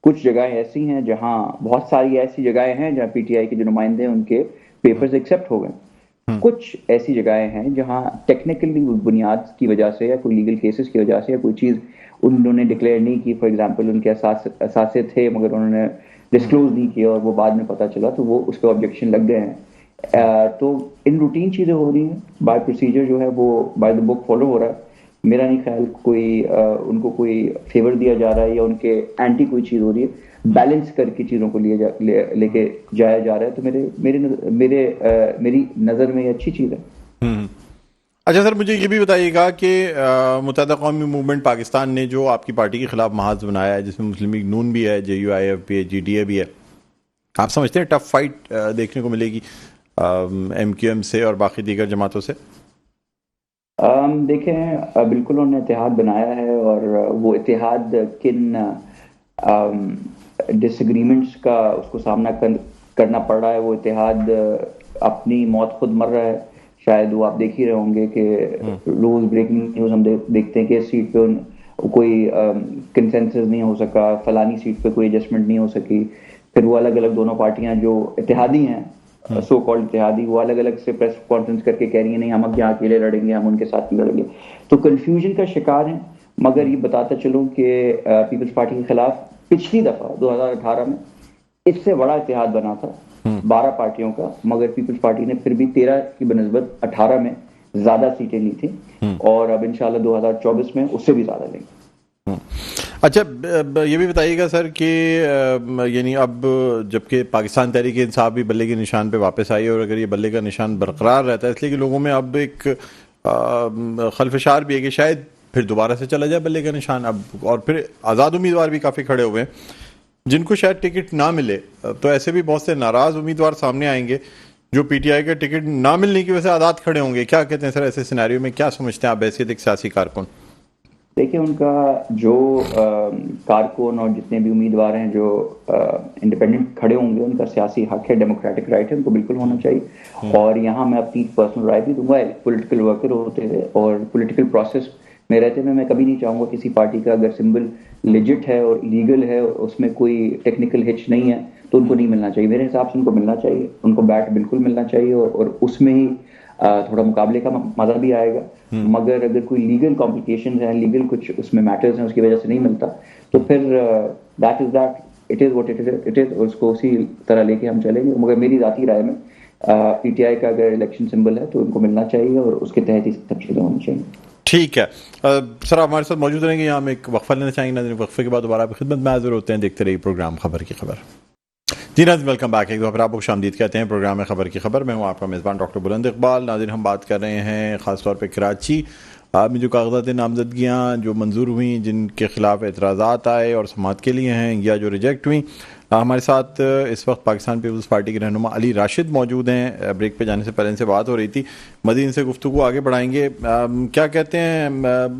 [SPEAKER 4] कुछ जगह ऐसी हैं जहां, बहुत सारी ऐसी जगहें हैं जहां पीटीआई के जो नुमाइंदे हैं उनके पेपर्स एक्सेप्ट हो गए, कुछ ऐसी जगहें हैं जहां टेक्निकली बुनियाद की वजह से या कोई लीगल केसेस की वजह से या कोई चीज़ उन्होंने डिक्लेयर नहीं की, फॉर एग्जांपल उनके असासे थे मगर उन्होंने डिस्क्लोज नहीं किया और वो बाद में पता चला, तो वो उस पर ऑब्जेक्शन लग गए हैं। तो इन रूटीन चीज़ें हो रही हैं, बाय प्रोसीजर जो है वो बाय द बुक फॉलो हो रहा है। मेरा नहीं ख्याल कोई उनको कोई फेवर दिया जा रहा है या उनके एंटी कोई चीज़ हो रही है, बैलेंस करके चीज़ों को लेके जाया जा रहा है, तो मेरी नज़र में ये अच्छी चीज़ है।
[SPEAKER 1] अच्छा सर, मुझे ये भी बताइएगा कि मुत्तहिदा कौमी मूवमेंट पाकिस्तान ने जो आपकी पार्टी के खिलाफ महाज बनाया है, जिसमें मुस्लिम लीग नून भी है, JUIF भी है, GDA भी है, आप समझते हैं टफ फाइट देखने को मिलेगी MQM से और बाकी दीगर जमातों से?
[SPEAKER 4] देखें बिल्कुल उन्होंने इतिहाद बनाया है और वो इतिहाद किन डिसएग्रीमेंट्स का उसको सामना करना पड़ रहा है, वो इतिहाद अपनी मौत खुद मर रहा है। शायद वो आप देख ही रहे होंगे कि रोज ब्रेकिंग न्यूज हम देखते हैं कि इस सीट पे कोई कंसेंसस नहीं हो सका, फलानी सीट पे कोई एडजस्टमेंट नहीं हो सकी, फिर वो अलग अलग दोनों पार्टियां जो इत्तेहादी हैं, सो कॉल्ड इत्तेहादी, वो अलग अलग से प्रेस कॉन्फ्रेंस करके कह रही है नहीं हम अब यहाँ अकेले लड़ेंगे, हम उनके साथ नहीं लड़ेंगे, तो कंफ्यूजन का शिकार है। मगर ये बताता चलूं कि पीपल्स पार्टी के खिलाफ पिछली दफा 2018 में इससे बड़ा इत्तेहाद बना था 12 पार्टियों का, मगर पीपल्स पार्टी ने फिर भी 13 की बनस्बत 18 में ज्यादा सीटें ली थी और अब इंशाल्लाह 2024 में उससे भी ज्यादा लेंगे।
[SPEAKER 1] अच्छा, ये भी बताइएगा सर कि यानी अब जबकि पाकिस्तान तहरीक इंसाफ भी बल्ले के निशान पे वापस आई और अगर ये बल्ले का निशान बरकरार रहता है, इसलिए कि लोगों में अब एक खलफशार भी है कि शायद फिर दोबारा से चला जाए बल्ले का निशान अब, और फिर आज़ाद उम्मीदवार भी काफ़ी खड़े हुए हैं जिनको शायद टिकट ना मिले, तो ऐसे भी बहुत से नाराज उम्मीदवार सामने आएंगे जो पीटीआई का टिकट ना मिलने की वजह से आज़ाद खड़े होंगे। क्या कहते हैं सर ऐसे सिनेरियो में, क्या समझते हैं आप हैसियत एक सियासी कारकुन?
[SPEAKER 4] देखिए उनका जो कारकुन और जितने भी उम्मीदवार हैं जो इंडिपेंडेंट खड़े होंगे, उनका सियासी हक है, डेमोक्रेटिक राइट है, उनको बिल्कुल होना चाहिए। और यहाँ मैं अपनी पर्सनल राय भी दूंगा, पॉलिटिकल वर्कर होते हुए और पॉलिटिकल प्रोसेस में रहते हुए मैं कभी नहीं चाहूंगा किसी पार्टी का अगर सिंबल लेजिट है और लीगल है और उसमें कोई टेक्निकल हिच नहीं है तो उनको नहीं मिलना चाहिए। मेरे हिसाब से उनको मिलना चाहिए, उनको बैट बिल्कुल मिलना चाहिए और उसमें ही थोड़ा मुकाबले का मजा भी आएगा। मगर अगर कोई लीगल कॉम्प्लिकेशंस हैं, लीगल कुछ उसमें मैटर्स हैं, उसकी वजह से नहीं मिलता तो फिर that is that, it is what it is, उसको उसी तरह लेके हम चलेंगे। मगर मेरी जाती राय में पीटीआई का अगर इलेक्शन सिंबल है तो उनको मिलना चाहिए और उसके तहत ही सब चीजें होनी चाहिए।
[SPEAKER 1] ठीक है सर, आप हमारे साथ मौजूद रहेंगे, यहाँ हम एक वक्फा लेना चाहेंगे, ना वक्फे के बाद दोबारा आपकी खिदमत में हाजिर होते हैं। देखते रहिए प्रोग्राम खबर की खबर। जी नाज़रीन, वेलकम बैक। एक बार आपको खुशामदीद कहते हैं प्रोग्राम में खबर की खबर। मैं हूँ आपका मेज़बान डॉक्टर बुलंद इकबाल। नाज़रीन, हम बात कर रहे हैं ख़ासतौर पर कराची में जो कागजात नामजदगियाँ जो मंजूर हुई, जिनके खिलाफ एतराज़ात आए और समाअत के लिए हैं या जो रिजेक्ट हुई। हमारे साथ इस वक्त पाकिस्तान पीपल्स पार्टी के रहनुमा अली राशिद मौजूद हैं। ब्रेक पे जाने से पहले इनसे बात हो रही थी, मज़ीद इनसे गुफ्तगू आगे बढ़ाएंगे। क्या कहते हैं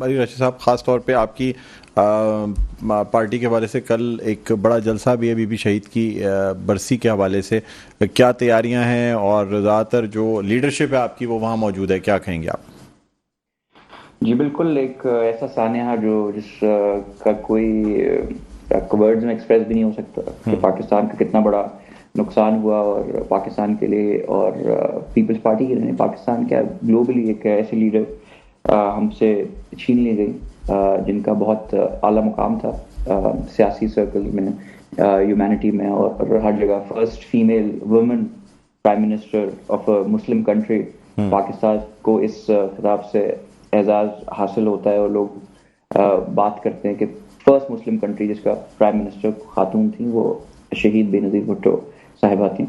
[SPEAKER 1] अली राशिद साहब, ख़ास तौर पे आपकी पार्टी के हवाले से कल एक बड़ा जलसा भी है बीबी शहीद की बरसी के हवाले से, क्या तैयारियां हैं और ज़्यादातर जो लीडरशिप है आपकी वो वहाँ मौजूद है, क्या कहेंगे आप?
[SPEAKER 4] जी बिल्कुल, एक ऐसा सानिया जो जिसका कोई वर्ड्स में एक्सप्रेस भी नहीं हो सकता कि पाकिस्तान का कितना बड़ा नुकसान हुआ और पाकिस्तान के लिए और पीपल्स पार्टी के लिए, पाकिस्तान क्या ग्लोबली एक ऐसे लीडर हमसे छीन ली गई, जिनका बहुत आला मुकाम था सियासी सर्कल में, ह्यूमैनिटी में और हर जगह। First female women prime minister of a Muslim country, Pakistan को इस खिताब से एजाज हासिल होता है और लोग बात करते हैं कि फर्स्ट मुस्लिम कंट्री जिसका प्राइम मिनिस्टर खातून थी वो शहीद बेनज़ीर भुट्टो साहिबा थी।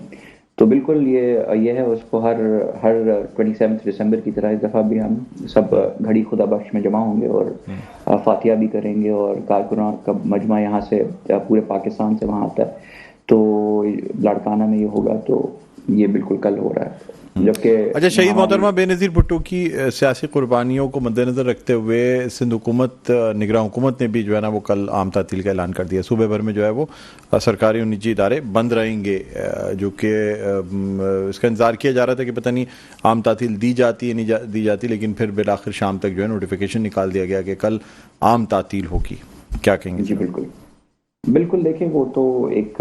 [SPEAKER 4] तो बिल्कुल ये है, उसको हर 27 दिसंबर की तरह इस दफ़ा भी हम सब घड़ी खुदा बख्श में जमा होंगे और फातिहा भी करेंगे, और कारकुनान का मजमा यहाँ से पूरे पाकिस्तान से वहाँ आता है, तो लाड़काना में ये होगा। तो ये बिल्कुल कल हो रहा है। जबकि
[SPEAKER 1] अच्छा, शहीद मोहतरमा बेनज़ीर भुट्टो की सियासी कुर्बानियों को मद्देनजर रखते हुए सिंध हुकूमत, निगरान हुकूमत ने भी जो है ना वो कल आम तातील का ऐलान कर दिया। सूबे भर में जो है वो सरकारी और निजी इदारे बंद रहेंगे, जो कि इसका इंतजार किया जा रहा था कि पता नहीं आम तातील दी जाती है नहीं दी जाती, लेकिन फिर बिलाखिर शाम तक जो है नोटिफिकेशन निकाल दिया गया कि कल आम तातील होगी। क्या कहेंगे?
[SPEAKER 4] जी बिल्कुल देखें, वो तो एक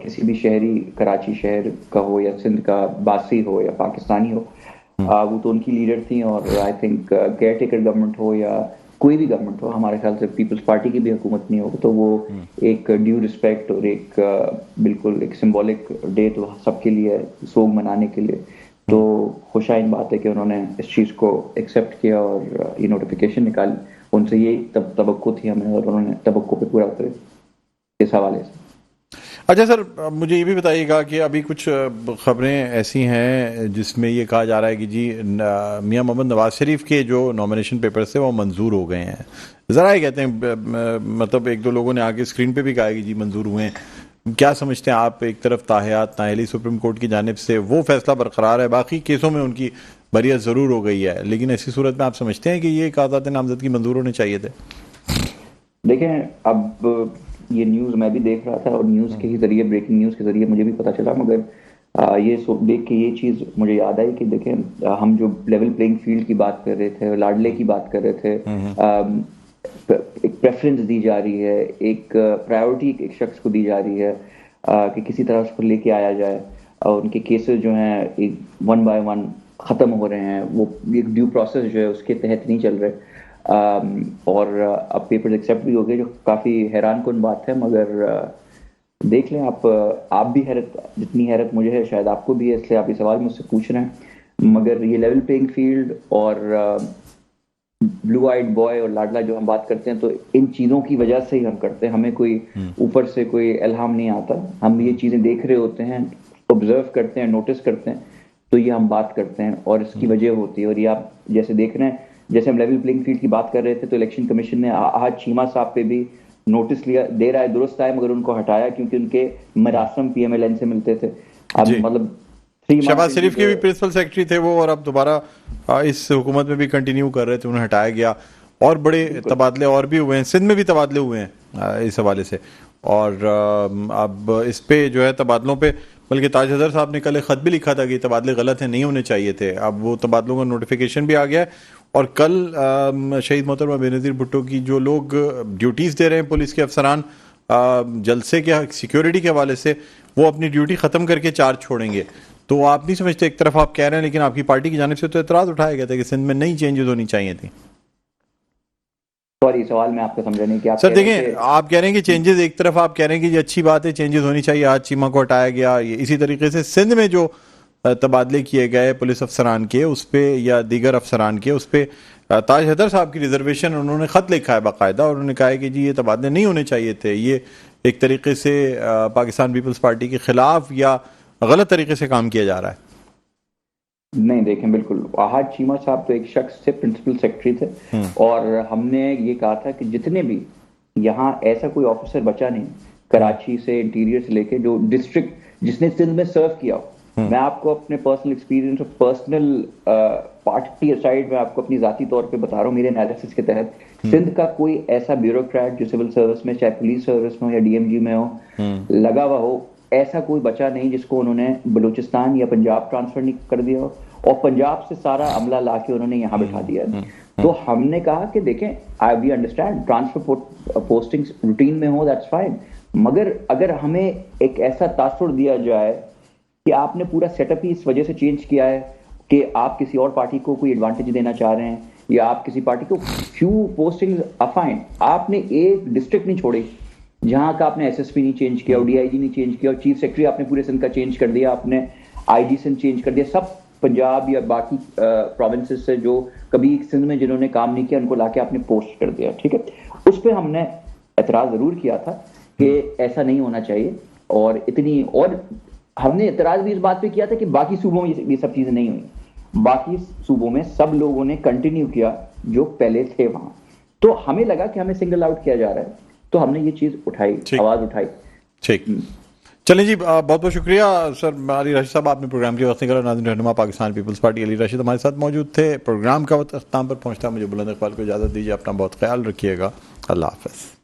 [SPEAKER 4] किसी भी शहरी, कराची शहर का हो या सिंध का बासी हो या पाकिस्तानी हो, वो तो उनकी लीडर थी। और I think care taker government हो या कोई भी गवर्नमेंट हो, हमारे ख्याल से पीपल्स पार्टी की भी हुकूमत नहीं हो, तो वो एक ड्यू रिस्पेक्ट और एक बिल्कुल एक सिंबॉलिक डे तो सबके लिए सोग मनाने के लिए। तो खुशाइन बात है कि उन्होंने इस चीज़ को एक्सेप्ट किया और ये नोटिफिकेशन निकाली। उनसे ये तवक्को थी हमें और उन्होंने तवक्को पे पूरा उतरे इस हवाले से।
[SPEAKER 1] अच्छा सर, मुझे ये भी बताइएगा कि अभी कुछ खबरें ऐसी हैं जिसमें ये कहा जा रहा है कि जी मियां मोहम्मद नवाज शरीफ के जो नॉमिनेशन पेपर्स थे वो मंजूर हो गए हैं। ज़रा ये कहते हैं, मतलब एक दो लोगों ने आगे स्क्रीन पे भी कहा कि जी मंजूर हुए हैं। क्या समझते हैं आप? एक तरफ ताहियात नाअहली सुप्रीम कोर्ट की जानिब से वो फैसला बरकरार है, बाकी केसों में उनकी बरियत ज़रूर हो गई है, लेकिन ऐसी सूरत में आप समझते हैं कि ये कागजात नामजदगी मंजूर होने चाहिए थे?
[SPEAKER 4] देखें, अब ये न्यूज़ मैं भी देख रहा था और न्यूज़ के ही जरिए, ब्रेकिंग न्यूज़ के जरिए मुझे भी पता चला, मगर ये देख के ये चीज़ मुझे याद आई कि देखें, हम जो लेवल प्लेइंग फील्ड की बात कर रहे थे, लाडले की बात कर रहे थे, एक प्रेफरेंस दी जा रही है, एक प्रायोरिटी एक शख्स को दी जा रही है कि किसी तरह उसको लेके आया जाए, और उनके केसेस जो हैं एक 1 बाय 1 ख़त्म हो रहे हैं, वो एक ड्यू प्रोसेस जो है उसके तहत नहीं चल रहे। और अब पेपर्स एक्सेप्ट भी हो गए, जो काफ़ी हैरान कुन बात है। मगर देख लें, आप भी हैरत, जितनी हैरत मुझे है शायद आपको भी है, इसलिए आप ये सवाल मुझसे पूछ रहे हैं। मगर ये लेवल प्लेइंग फील्ड और ब्लू आइड बॉय और लाडला जो हम बात करते हैं, तो इन चीज़ों की वजह से ही हम करते हैं। हमें कोई ऊपर से कोई इल्हाम नहीं आता, हम ये चीज़ें देख रहे होते हैं, ऑब्जर्व करते हैं, नोटिस करते हैं, तो ये हम बात करते हैं और इसकी वजह होती है। और ये आप जैसे देख रहे हैं, जैसे हम लेवल प्लेइंग फील्ड की बात कर रहे थे, तो इलेक्शन कमीशन ने आज चीमा साहब पे भी नोटिस लिया, दे रहा है, दुरुस्त है, मगर उनको हटाया क्योंकि उनके मरासम PMLN से मिलते थे। अब मतलब
[SPEAKER 1] शहबाज शरीफ के भी प्रिंसिपल सेक्रेटरी थे वो, और अब दोबारा इस हुकूमत में भी कंटिन्यू कर रहे थे, उन्हें हटाया गया। और बड़े तबादले और भी हुए हैं, सिंध में भी तबादले हुए हैं इस हवाले से। और अब इस पे जो है तबादलों पे, बल्कि ताज हज़र साहब ने कल एक ख़त भी लिखा था कि तबादले गलत हैं, नहीं होने चाहिए थे। अब वो तबादलों का नोटिफिकेशन भी आ गया है। और कल शहीद मोहतरमा बेनज़ीर भुट्टो की जो लोग ड्यूटीज़ दे रहे हैं, पुलिस के अफसरान, जलसे के सिक्योरिटी के हवाले से, वो अपनी ड्यूटी ख़त्म करके चार्ज छोड़ेंगे। तो आप नहीं समझते, एक तरफ आप कह रहे हैं लेकिन आपकी पार्टी की जानिब से तो एतराज़ उठाया गया था कि सिंध में नई चेंजेस होनी चाहिए थी।
[SPEAKER 4] सॉरी, सवाल मैं आपको समझा नहीं कि आप
[SPEAKER 1] सर देखें, आप कह रहे हैं कि चेंजेस, एक तरफ आप कह रहे हैं कि ये अच्छी बात है, चेंजेस होनी चाहिए, आज चीमा को हटाया गया, इसी तरीके से सिंध में जो तबादले किए गए पुलिस अफसरान के उस पे या दीगर अफसरान के, उस पे ताज हैदर साहब की रिजर्वेशन, उन्होंने ख़त लिखा है बाकायदा, और उन्होंने कहा है कि जी ये तबादले नहीं होने चाहिए थे, ये एक तरीके से पाकिस्तान पीपल्स पार्टी के खिलाफ या गलत तरीके से काम किया जा रहा है।
[SPEAKER 4] नहीं, देखें, बिल्कुल आहद चीमा साहब तो एक शख्स थे, प्रिंसिपल सेक्रेटरी थे, और हमने ये कहा था कि जितने भी यहाँ ऐसा कोई ऑफिसर बचा नहीं कराची से, इंटीरियर से लेके जो डिस्ट्रिक्ट जिसने सिंध में सर्व किया हो, मैं आपको अपने पर्सनल एक्सपीरियंस और पर्सनल पार्टी साइड में आपको अपनी जाती तौर पे बता रहा हूँ, मेरे एनालिसिस के तहत सिंध का कोई ऐसा ब्यूरोक्रेट जो सिविल सर्विस में, चाहे पुलिस सर्विस में हो या DMG में हो, लगा हुआ हो, ऐसा कोई बचा नहीं जिसको उन्होंने बलूचिस्तान या पंजाब ट्रांसफर नहीं कर दिया हो, और पंजाब से सारा अमला लाके उन्होंने यहाँ बिठा दिया। तो हमने कहा कि देखें, we understand transfer posting routine में हो, दैट्स फाइन, मगर अगर हमें एक ऐसा तासुर दिया जाए कि आपने पूरा सेटअप ही इस वजह से चेंज किया है कि आप किसी और पार्टी को कोई एडवांटेज देना चाह रहे हैं, या आप किसी पार्टी को, फ्यू पोस्टिंग्स आर फाइन। आपने एक डिस्ट्रिक्ट नहीं छोड़ी जहां का आपने एसएसपी नहीं चेंज किया, डीआईजी नहीं चेंज किया, और चीफ सेक्रेटरी आपने पूरे सिंध का चेंज कर दिया, आपने आईजी सिंध चेंज कर दिया। सब पंजाब या बाकी प्रोविंसेस से जो कभी सिंध में जिन्होंने काम नहीं किया उनको लाके आपने पोस्ट कर दिया, ठीक है। उस पर हमने एतराज जरूर किया था कि ऐसा नहीं होना चाहिए, और इतनी, और हमने एतराज भी इस बात पे किया था कि बाकी सूबों में ये सब चीजें नहीं हुई। बाकी सूबों में सब लोगों ने कंटिन्यू किया जो पहले थे वहां। तो हमें लगा कि हमें सिंगल आउट किया जा रहा है, तो हमने ये चीज उठाई, आवाज उठाई।
[SPEAKER 1] ठीक, चलिए जी, बहुत बहुत शुक्रिया सर अली राशिद साहब, आपने प्रोग्राम की वक्त निकाला। नाज़रीन, रहनुमा पाकिस्तान पीपल्स पार्टी अली राशिद हमारे साथ मौजूद थे। प्रोग्राम का वक्त अख्ताम पर पहुंचता, मुझे बुलंद इकबाल को इजाज़त दीजिए। अपना बहुत ख्याल रखिएगा। अल्लाह हाफ़िज़।